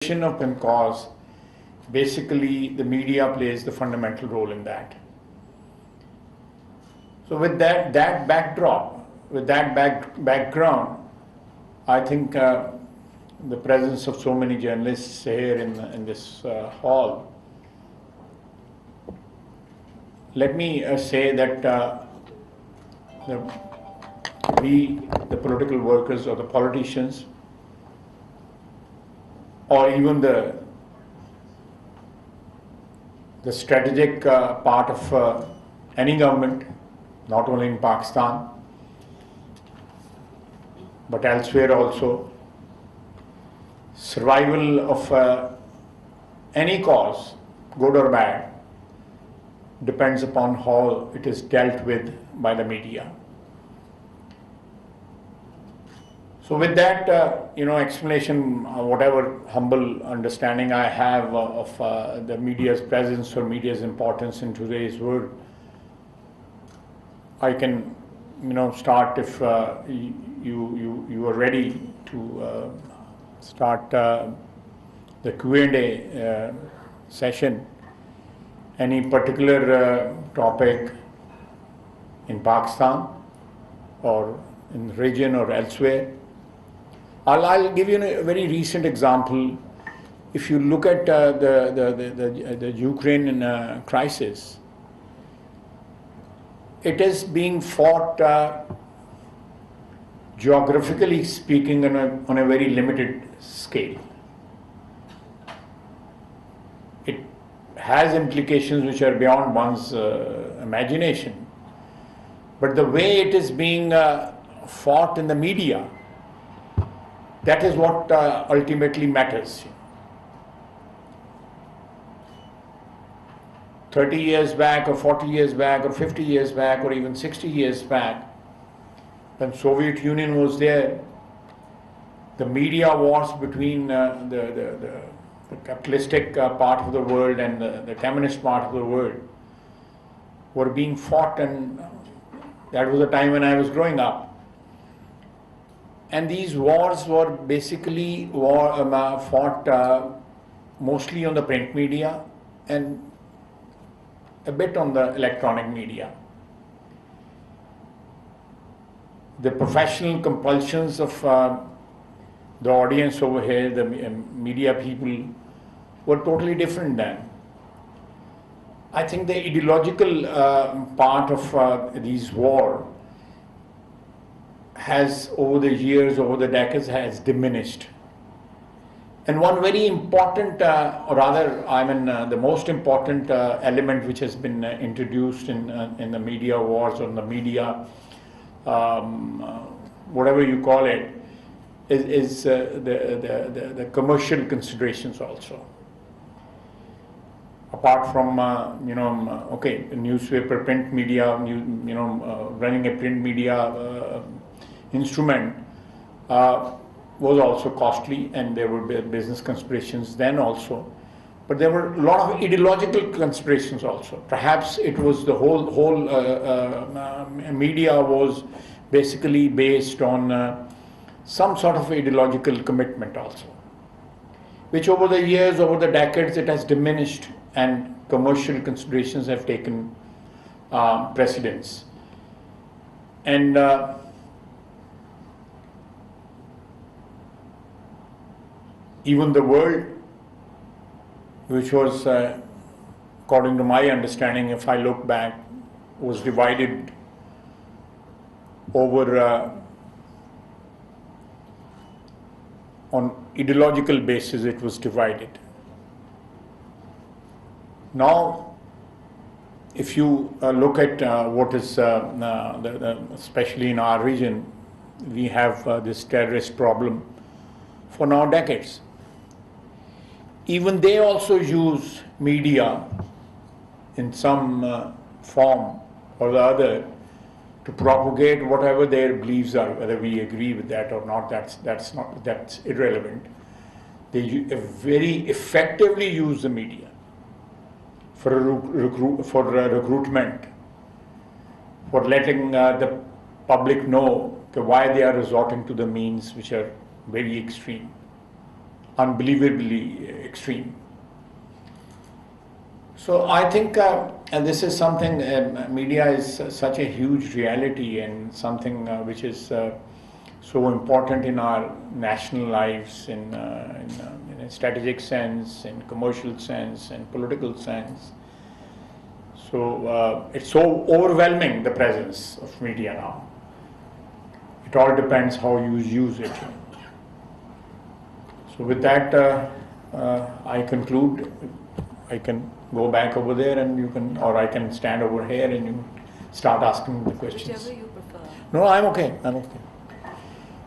of PIM cause, basically the media plays the fundamental role in that. So with that backdrop, with that background, I think the presence of so many journalists here in this hall, let me say that we, the political workers or the politicians, or even the strategic part of any government, not only in Pakistan, but elsewhere also, survival of any cause, good or bad, depends upon how it is dealt with by the media. So with that, explanation, whatever humble understanding I have of the media's presence or media's importance in today's world, I can, start if you are ready to start the Q&A session. Any particular topic in Pakistan or in the region or elsewhere. I'll give you a very recent example. If you look at the Ukraine crisis, it is being fought, geographically speaking, on a very limited scale. It has implications which are beyond one's imagination. But the way it is being fought in the media, that is what ultimately matters. 30 years back or 40 years back or 50 years back or even 60 years back, when Soviet Union was there, the media wars between the capitalistic part of the world and the communist part of the world were being fought, and that was the time when I was growing up. And these wars were basically fought mostly on the print media and a bit on the electronic media. The professional compulsions of the audience over here, the media people, were totally different then. I think the ideological part of these wars has, over the years, over the decades, has diminished. And one very important, or rather, the most important element which has been introduced in the media wars, or the media, whatever you call it, is the commercial considerations also. Apart from, newspaper, print media, running a print media instrument was also costly, and there were business considerations then also. But there were a lot of ideological considerations also. Perhaps it was the whole media was basically based on some sort of ideological commitment also, which over the years, over the decades, it has diminished, and commercial considerations have taken precedence. And even the world, which was, according to my understanding, if I look back, was divided over on ideological basis. It was divided. Now, if you look at what is, especially in our region, we have this terrorist problem for now decades. Even they also use media in some form or the other to propagate whatever their beliefs are. Whether we agree with that or not, that's irrelevant. They very effectively use the media for recruitment, for letting the public know why they are resorting to the means which are very extreme. unbelievably extreme. So I think, and this is something, media is such a huge reality and something which is so important in our national lives, in a strategic sense, in commercial sense, in political sense. So it's so overwhelming, the presence of media now. It all depends how you use it. So with that, I conclude. I can go back over there and you can, or I can stand over here and you start asking the questions. Whichever you prefer. No, I'm okay. I'm okay.